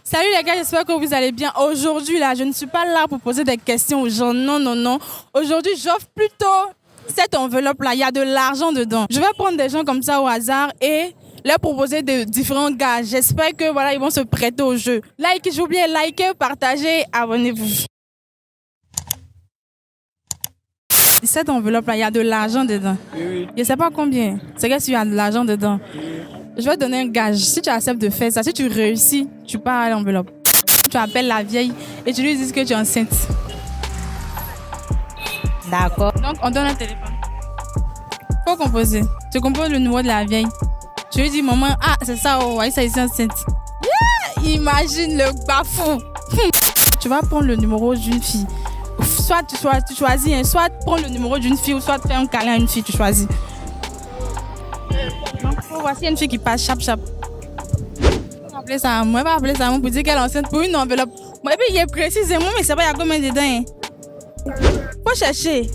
Salut les gars, j'espère que vous allez bien. Aujourd'hui, là, je ne suis pas là pour poser des questions aux gens. Non, non, non. Aujourd'hui, j'offre plutôt cette enveloppe-là. Il y a de l'argent dedans. Je vais prendre des gens comme ça au hasard et leur proposer de différents gars. J'espère que voilà, ils vont se prêter au jeu. Like, j'ai oublié, likez, partagez, abonnez-vous. Cette enveloppe-là, il y a de l'argent dedans. Oui. Je ne sais pas combien. C'est qu'il y a de l'argent dedans. Je vais te donner un gage. Si tu acceptes de faire ça, si tu réussis, tu pars à l'enveloppe. Tu appelles la vieille et tu lui dis que tu es enceinte. D'accord. Donc, on donne un téléphone. Faut composer. Tu composes le numéro de la vieille. Tu lui dis, maman, ah, c'est ça, oh, ouais, ça ici enceinte. Yeah! Imagine le bafou. Tu vas prendre le numéro d'une fille. Soit tu choisis, hein, soit prendre le numéro d'une fille ou soit faire un câlin à une fille, tu choisis. Donc, voici une fille qui passe chap. On va appeler ça à moi, pour dire qu'elle est enceinte pour une enveloppe. Moi, et puis il est précisément, mais c'est pas, il y a combien dedans. Hein? Faut chercher.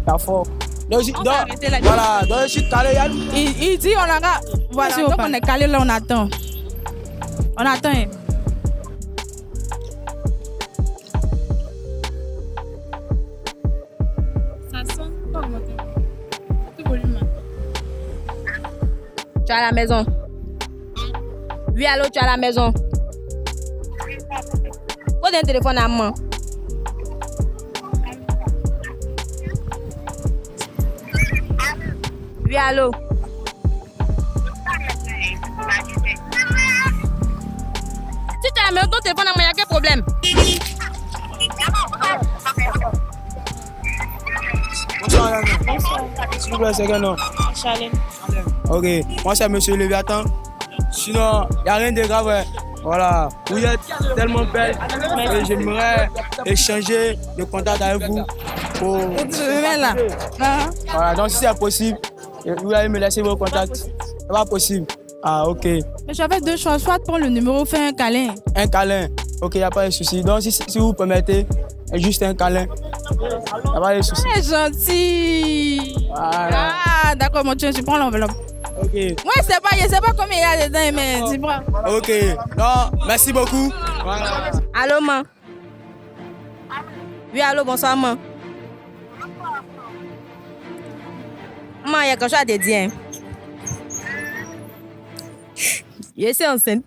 T'as fort. Donc, On va arrêter là. voilà, donc je suis calé. Il dit, on aura. Voici, donc on est calé là, on attend. On attend. Hein. Ça sonne. Tout volume. Tu es à la maison. Oui, allô, tu es à la maison. Pose un téléphone à maman. Oui, allô. Si tu es à la maison, ton téléphone à maman, il y a quel problème? Bonsoir, madame. S'il vous plaît, c'est quel nom? Charlène. Ok, moi c'est monsieur Léviathan. Sinon, il n'y a rien de grave. Ouais. Voilà, vous êtes tellement belle et j'aimerais échanger le contact avec vous. Pour... Je vais là. Ah. Voilà, donc si c'est possible, vous allez me laisser vos contacts. C'est pas possible. Ah, ok. Mais j'avais deux choix. Soit prendre le numéro, faire un câlin. Un câlin. Ok, il n'y a pas de souci. Donc, si vous permettez, juste un câlin. Il n'y a pas de souci. C'est gentil. Voilà. Ah, d'accord, mon Dieu, tu prends l'enveloppe. Ok. Moi, je sais pas combien il y a dedans, mais tu prends. Ok. Non, merci beaucoup. Voilà. Allô, maman. Oui, allô, bonsoir, maman. Maman, il y a quelque chose à te dire. Je suis enceinte.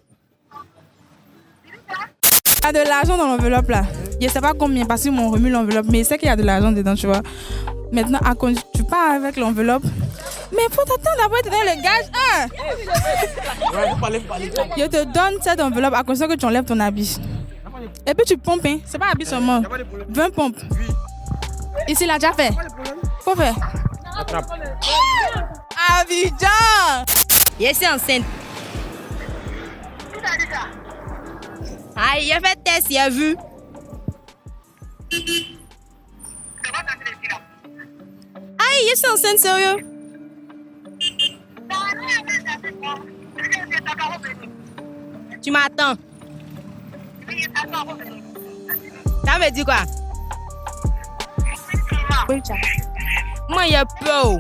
Il y a de l'argent dans l'enveloppe là. Je ne sais pas combien parce qu'ils m'ont remis l'enveloppe, mais je sais qu'il y a de l'argent dedans, tu vois. Maintenant, tu pars avec l'enveloppe. Mais faut t'attendre d'abord de te donner le gage. Hein? Je te donne cette enveloppe à condition que tu enlèves ton habit. Et puis tu pompes, hein? C'est pas habit seulement. 20 pompes. Ici, il a déjà fait. Faut faire. Abidjan! Je suis enceinte. Aïe, il a fait test, il a vu. Aïe, je suis enceinte, sérieux. Tu m'attends. Ça veut dire quoi? Moi, il y a peur.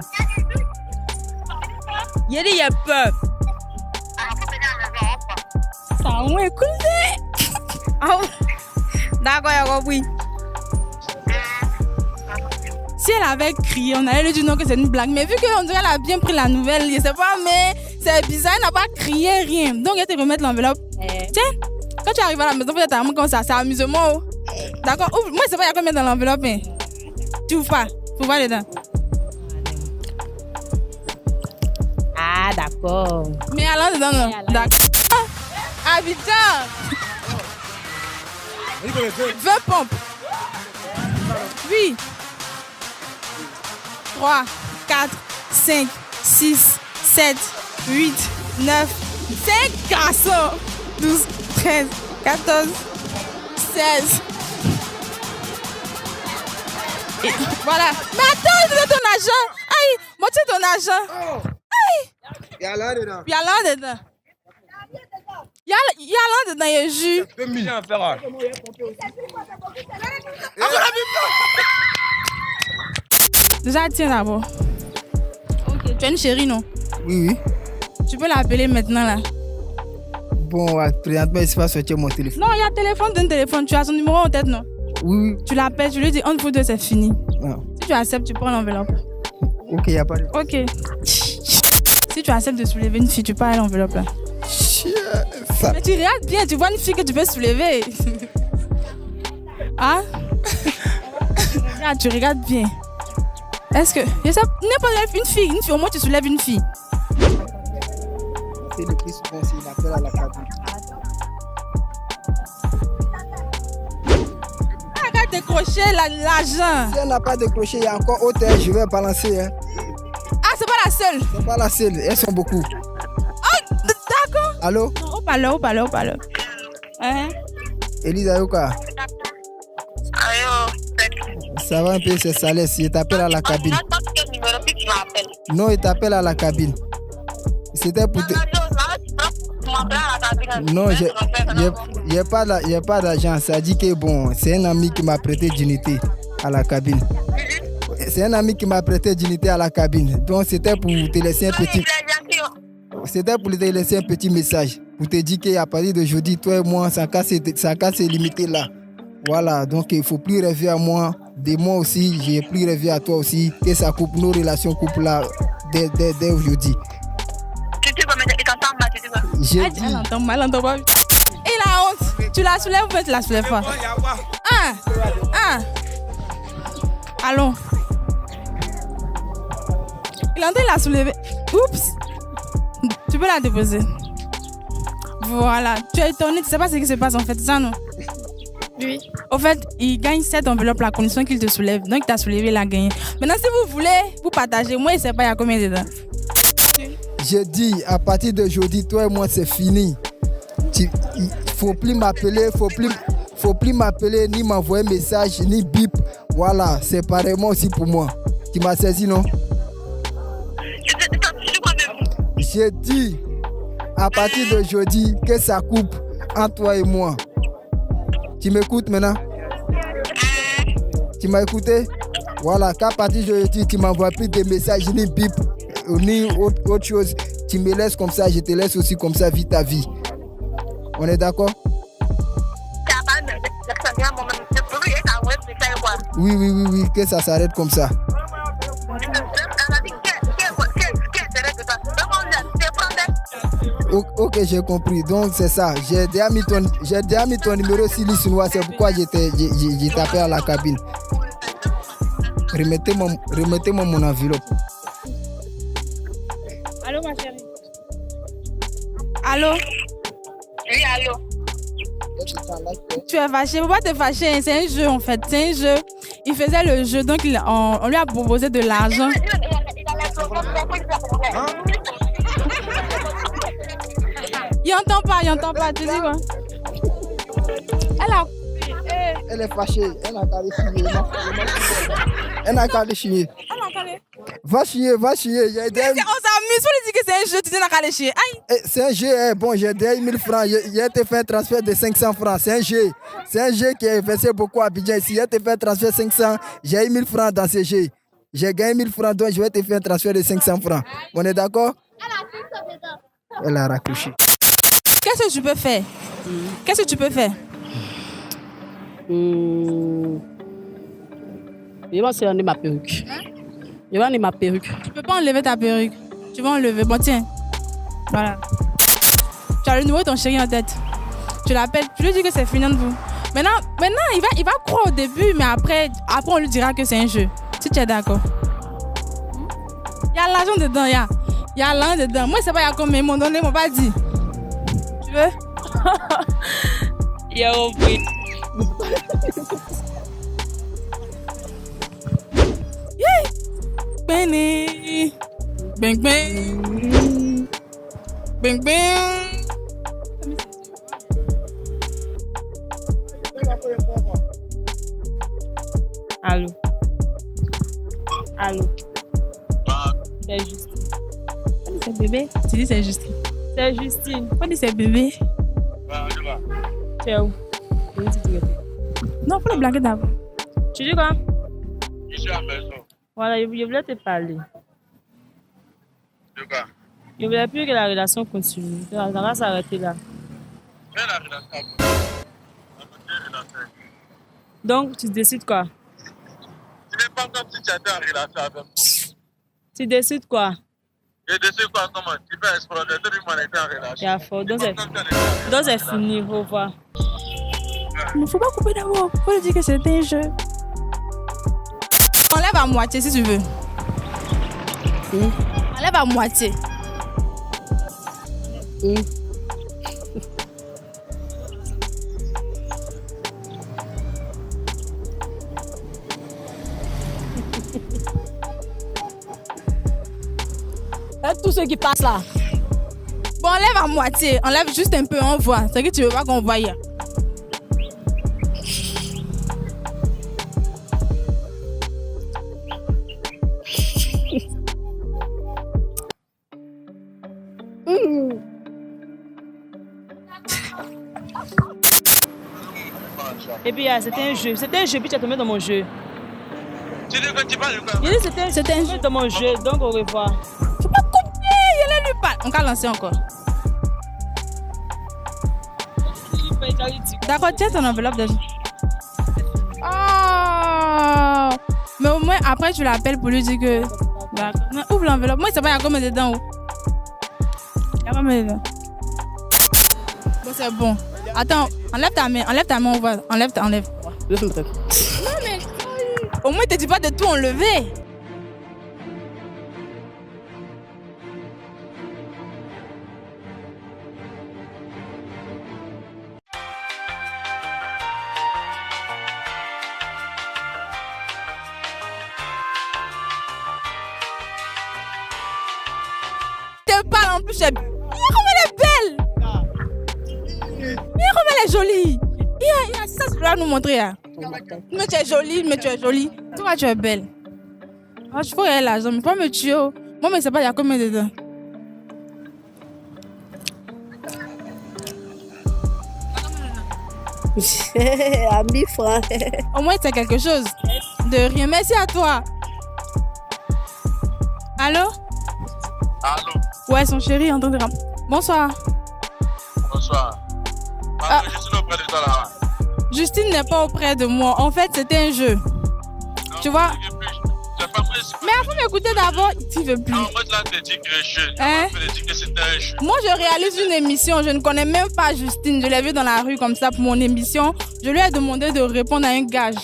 Il a dit il y a peur. Ça m'a écouté. Oh. D'accord, il a compris. Si elle avait crié, on allait lui dire non que c'est une blague. Mais vu qu'on dirait qu'elle a bien pris la nouvelle, je sais pas, mais c'est bizarre, elle n'a pas crié, rien. Donc elle te remettre l'enveloppe. Tiens, quand tu arrives à la maison, peut-être à comme ça, c'est amusement. Oh. D'accord, ouvre. Moi je sais pas, il y a combien dans l'enveloppe. Hein. Tu ouvres pas, faut voir dedans. Ah, d'accord. Mais allons dedans, non. D'accord. Ah, Abidjan. 20 pompes. Oui. 3, 4, 5, 6, 7, 8, 9, 5 garçons. 12, 13, 14, 16. Et voilà. Mais attends, donne ton argent. Aïe, moitié ton argent. Aïe. Il y a là dedans. Il y a là dedans. Il y a là dedans, il y a jus. 2 millions à faire. Déjà, tiens d'abord. Ok. Tu as une chérie, non? Oui, oui. Tu peux l'appeler maintenant, là. Bon, présentement, il ne pas sortir mon téléphone. Non, il y a téléphone d'un téléphone. Tu as son numéro en tête, non? Oui. Tu l'appelles, tu lui dis entre vous deux, c'est fini. Non. Si tu acceptes, tu prends l'enveloppe. Ok, il n'y a pas de... Ok. Si tu acceptes de soulever une fille, tu prends l'enveloppe là. Ça. Mais tu regardes bien, tu vois une fille que tu peux soulever. Hein? Tu regardes bien. Est-ce que... N'importe une fille, au moins tu soulèves une fille. C'est le plus souvent s'il appelle à la cabine. Arrête de décrocher l'argent. Si elle n'a pas décroché, il y a encore autre, je vais balancer. Hein. Ah, c'est pas la seule. C'est pas la seule, elles sont beaucoup. Oh, d'accord. Allô? Au parleur. Hein? Elisa Yoka. Ça va un peu, c'est Salès. Il t'appelle à la cabine. Non, il t'appelle à la cabine. C'était pour te... Non, il n'y a pas d'argent. Ça dit que bon, c'est un ami qui m'a prêté d'unité à la cabine. C'est un ami qui m'a prêté d'unité à la cabine. Donc c'était pour te laisser un petit... C'était pour te laisser un petit message. Pour te dire qu'à partir d'aujourd'hui, toi et moi, ça casse se limiter là. Voilà, donc il ne faut plus rêver à moi. De moi aussi, j'ai plus rêvé à toi aussi. Que ça coupe nos relations coupe là dès aujourd'hui. J'ai dit... Elle entend pas. Et la honte, tu la soulèves ou tu la soulèves pas? Allons. Il entend la soulever. Oups. Tu peux la déposer. Voilà. Tu es étonné, tu sais pas ce qui se passe en fait, ça non? Oui. Au fait, il gagne cette enveloppe la condition qu'il te soulève. Donc, il t'a soulevé, il a gagné. Maintenant, si vous voulez, vous partagez. Moi, je ne sais pas, il y a combien dedans. J'ai dit, à partir d'aujourd'hui, toi et moi, c'est fini. Il ne faut plus m'appeler, faut plus m'appeler, ni m'envoyer message, ni bip. Voilà, c'est pareillement aussi pour moi. Tu m'as saisi, non? J'ai dit, à partir d'aujourd'hui, que ça coupe entre toi et moi. Tu m'écoutes maintenant? Tu m'as écouté? Voilà, qu'à partir d'aujourd'hui, tu m'envoies plus de messages, ni bip, ni autre chose. Tu me laisses comme ça, je te laisse aussi comme ça, vis ta vie. On est d'accord? Oui, que ça s'arrête comme ça. Ok, j'ai compris. Donc c'est ça. J'ai déjà mis ton numéro sur l'Isinois. C'est pourquoi j'ai tapé à la cabine. Remettez-moi mon enveloppe. Allô, ma chérie. Allô? Oui, allô. Tu es fâché. Faut pas te fâcher. C'est un jeu en fait. C'est un jeu. Il faisait le jeu. Donc on lui a proposé de l'argent. Il entend pas, tu dis quoi? Elle est fâchée, elle n'a qu'à les chier. Va chier. On s'amuse, faut lui dire que c'est un jeu, tu dis n'a qu'à les chier. Aïe. C'est un jeu, bon, j'ai donné 1000 francs, j'ai te fait un transfert de 500 francs, c'est un jeu qui est versé beaucoup à Abidjan ici, j'ai te fait un transfert de 500, j'ai eu 1000 francs dans ce jeu. J'ai gagné 1000 francs, donc je vais te faire un transfert de 500 francs. On est d'accord? Elle a raccroché. Qu'est-ce que tu peux faire? Je vais enlever ma perruque. Tu peux pas enlever ta perruque. Tu vas enlever. Bon, tiens. Voilà. Tu as le numéro de ton chéri en tête. Tu l'appelles. Tu lui dis que c'est fini entre vous. Maintenant il va croire au début, mais après on lui dira que c'est un jeu. Si tu es d'accord. Il y a l'argent dedans, il y a l'argent dedans. Moi, c'est pas il y a combien. Ils m'ont donné, ils m'ont pas dit. Tu veux? Il y a compris. Benny. Bang bang. Bang bang. Allô. C'est Justine. C'est bébé. Tu dis c'est Justine. C'est Justine. On dit c'est bébé. Tu es où? Non, faut le blaguer d'abord. Tu dis quoi? Je suis à la maison. Voilà, je voulais te parler. De quoi? Je voulais plus que la relation continue. Ça va s'arrêter là. Mais la relation, Donc, tu décides quoi? ce n'est pas comme si tu étais en relation avec moi. Tu décides quoi? Je décide quoi, comment tu peux explorer, tout le monde était en relation. Il y a fort. Donc, C'est pas comme si on était en relation. donc c'est fini. Au revoir. Il ne faut pas couper d'abord. Il faut lui dire que c'était un jeu. Enlève à moitié si tu veux. Enlève à moitié. Tous ceux qui passent là. Bon, enlève à moitié. Enlève juste un peu, on voit. C'est que tu veux pas qu'on voie. Et puis, c'était un jeu. C'était un jeu, puis tu as tombé dans mon jeu. Tu dis que tu parles de quoi? Il dit c'était un jeu dans mon jeu. Donc, au revoir. Faut pas couper. Il est lui pas. On va lancer encore. D'accord, tiens ton enveloppe déjà. Oh! Mais au moins, après, tu l'appelles pour lui dire que. D'accord. Non, ouvre l'enveloppe. Moi, il sait pas, il y a combien dedans. Il y a combien dedans? Bon, c'est bon. Attends, enlève ta main, on va. Enlève. Non, mais. Au moins, il te dit pas de tout enlever. T'es pas en plus, regarde comme elle est belle. Regarde comme elle est jolie. Il y a ça, tu dois nous montrer. Hein. Mais tu es jolie, Toi, tu es belle. Ah, je faut aller l'argent, mais pas me tuer. Oh. Moi, mais c'est pas, il y a combien dedans? À 1000 francs. Au moins, c'est quelque chose. De rien. Merci à toi. Allô? Allô, Ouais, son chéri, en train de Bonsoir. bonsoir. Ah. Je suis auprès de toi là. Justine n'est pas auprès de moi. En fait, c'était un jeu. Non, Tu vois? c'est pas moi, c'est pas Mais il faut m'écouter d'abord. Tu veux plus. non, moi, là, je t'ai dit que je Hein? t'ai dit que c'était un jeu. Moi, je réalise une émission. Je ne connais même pas Justine. Je l'ai vue dans la rue comme ça pour mon émission. Je lui ai demandé de répondre à un gage,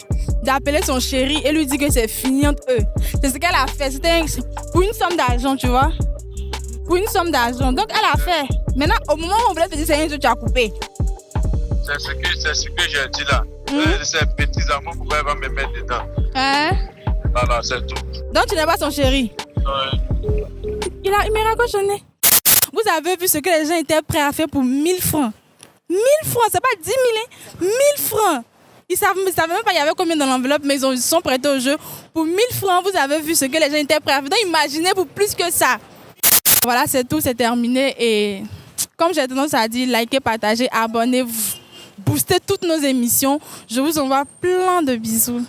d'appeler son chéri et lui dire que c'est fini entre eux. C'est ce qu'elle a fait. C'était pour une somme d'argent, tu vois. Pour une somme d'argent. Donc, elle a fait. Maintenant, au moment où on voulait te dire c'est un jeu, tu as coupé. C'est ce que j'ai dit là. Ces petits amours, pourquoi elle va me mettre dedans? Hein? Voilà, c'est tout. Donc, tu n'es pas son chéri. Il m'a raccrochonné. Vous avez vu ce que les gens étaient prêts à faire pour 1000 francs. 1000 francs, c'est pas 10 000, hein? 1000 francs. Ils ne savaient même pas il y avait combien dans l'enveloppe, mais ils sont prêtés au jeu. Pour 1000 francs, vous avez vu ce que les gens étaient prêts à faire. Donc, imaginez pour plus que ça. Voilà, c'est tout, c'est terminé. Et comme j'ai tendance à dire, likez, partagez, abonnez-vous. Boostez toutes nos émissions. Je vous envoie plein de bisous.